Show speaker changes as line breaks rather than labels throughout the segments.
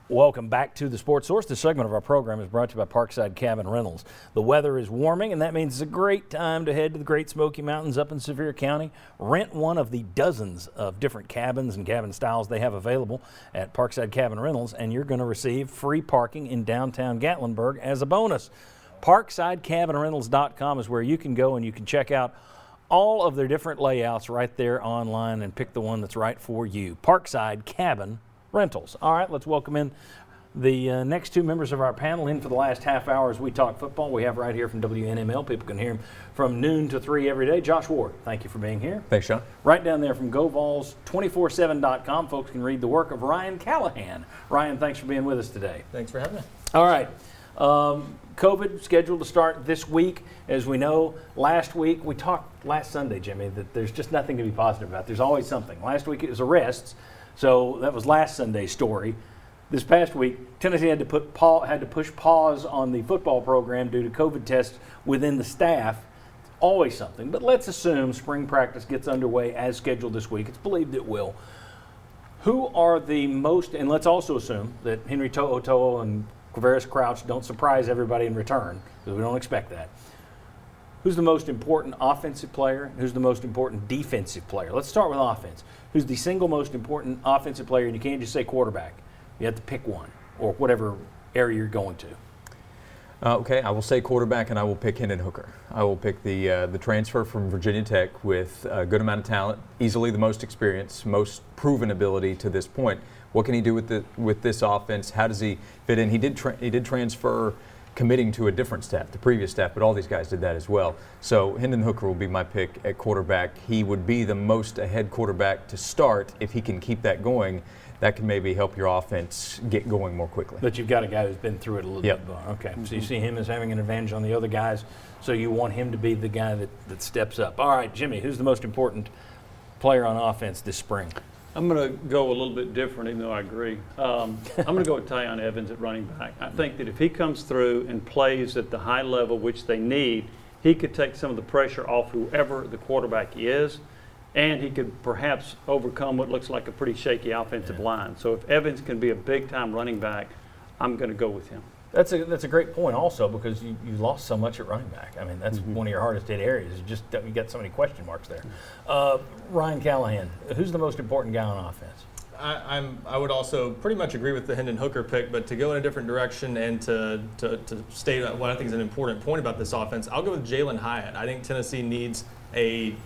Welcome back to the Sports Source. This segment of our program is brought to you by Parkside Cabin Rentals. The weather is warming, and that means it's a great time to head to the Great Smoky Mountains up in Sevier County. Rent one of the dozens of different cabins and cabin styles they have available at Parkside Cabin Rentals, and you're going to receive free parking in downtown Gatlinburg as a bonus. ParksideCabinRentals.com is where you can go and you can check out all of their different layouts right there online and pick the one that's right for you. Parkside Cabin Rentals. All right, let's welcome in the next two members of our panel in for the last half hour as we talk football. We have right here from WNML. People can hear him from noon to 3 every day. Josh Ward, thank you for being here.
Thanks, Sean.
Right down there from GoVols247.com, folks can read the work of Ryan Callahan. Ryan, thanks for being with us today.
Thanks for having me.
All right. COVID scheduled to start this week. As we know, last week, we talked last Sunday, Jimmy, that there's just nothing to be positive about. There's always something. Last week it was arrests. So that was last Sunday's story. This past week, Tennessee had to push pause on the football program due to COVID tests within the staff. It's always something. But let's assume spring practice gets underway as scheduled this week. It's believed it will. Who are the most, and let's also assume that Henry To'oTo'o and Quavaris Crouch don't surprise everybody in return, because we don't expect that. Who's the most important offensive player? Who's the most important defensive player? Let's start with offense. Who's the single most important offensive player? And you can't just say quarterback. You have to pick one, or whatever area you're going to.
Okay, I will say quarterback, and I will pick Hendon Hooker. I will pick the transfer from Virginia Tech with a good amount of talent, easily the most experience, most proven ability to this point. What can he do with this offense? How does he fit in? He did transfer, committing to a different staff, the previous staff, but all these guys did that as well. So Hendon Hooker will be my pick at quarterback. He would be the most ahead quarterback to start. If he can keep that going, that can maybe help your offense get going more quickly.
But you've got a guy who's been through it a little bit more. Okay, so you see him as having an advantage on the other guys, so you want him to be the guy that steps up. All right, Jimmy, who's the most important player on offense this spring?
I'm going to go a little bit different, even though I agree. I'm going to go with Tyon Evans at running back. I think that if he comes through and plays at the high level which they need, he could take some of the pressure off whoever the quarterback is, and he could perhaps overcome what looks like a pretty shaky offensive line. So if Evans can be a big-time running back, I'm going to go with him.
That's a great point also, because you lost so much at running back. I mean, that's one of your hardest hit areas. It's just you got so many question marks there. Ryan Callahan, who's the most important guy on offense?
I would also pretty much agree with the Hendon Hooker pick, but to go in a different direction and to state what I think is an important point about this offense, I'll go with Jalen Hyatt. I think Tennessee needs they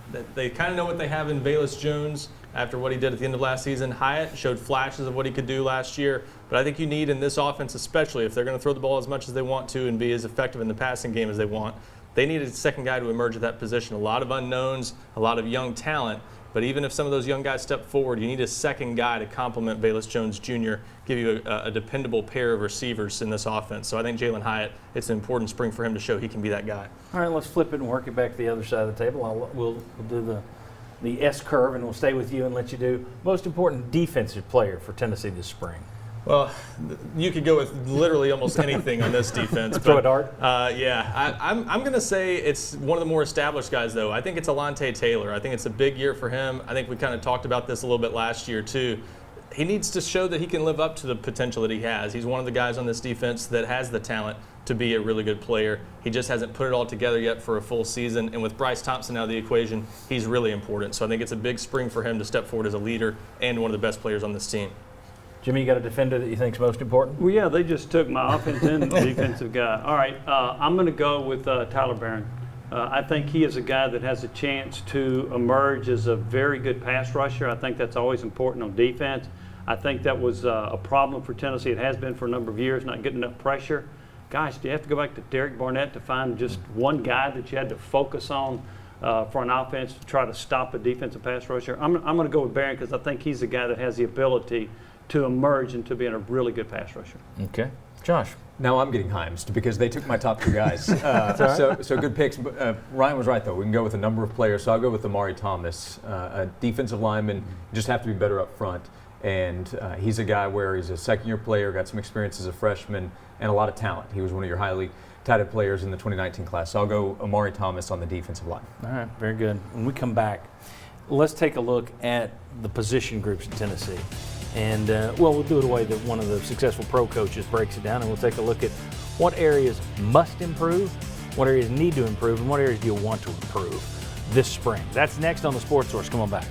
kind of know what they have in Velus Jones after what he did at the end of last season. Hyatt showed flashes of what he could do last year, but I think you need in this offense, especially if they're going to throw the ball as much as they want to and be as effective in the passing game as they want, they need a second guy to emerge at that position. A lot of unknowns, a lot of young talent, but even if some of those young guys step forward, you need a second guy to complement Velus Jones Jr., give you a dependable pair of receivers in this offense. So I think Jalen Hyatt, it's an important spring for him to show he can be that guy.
All right, let's flip it and work it back to the other side of the table. We'll do the S curve, and we'll stay with you and let you do most important defensive player for Tennessee this spring.
Well, you could go with literally almost anything on this defense.
Throw a dart?
Yeah. I'm going to say it's one of the more established guys, though. I think it's Alontae Taylor. I think it's a big year for him. I think we kind of talked about this a little bit last year, too. He needs to show that he can live up to the potential that he has. He's one of the guys on this defense that has the talent to be a really good player. He just hasn't put it all together yet for a full season. And with Bryce Thompson out of the equation, he's really important. So I think it's a big spring for him to step forward as a leader and one of the best players on this team.
Jimmy, you got a defender that you think is most important?
Well, yeah, they just took my offense and defensive guy. All right, I'm going to go with Tyler Barron. I think he is a guy that has a chance to emerge as a very good pass rusher. I think that's always important on defense. I think that was a problem for Tennessee. It has been for a number of years, not getting enough pressure. Gosh, do you have to go back to Derek Barnett to find just one guy that you had to focus on for an offense to try to stop a defensive pass rusher? I'm going to go with Barron because I think he's a guy that has the ability to emerge into being a really good pass rusher.
Okay. Josh.
Now I'm getting Hymesed because they took my top two guys. So good picks. Ryan was right, though. We can go with a number of players. So I'll go with Amari Thomas, a defensive lineman. You just have to be better up front. And he's a guy where he's a second-year player, got some experience as a freshman, and a lot of talent. He was one of your highly touted players in the 2019 class. So I'll go Amari Thomas on the defensive line.
All right, very good. When we come back, let's take a look at the position groups in Tennessee. And, we'll do it the way that one of the successful pro coaches breaks it down, and we'll take a look at what areas must improve, what areas need to improve, and what areas do you want to improve this spring. That's next on the Sports Source. Come on back.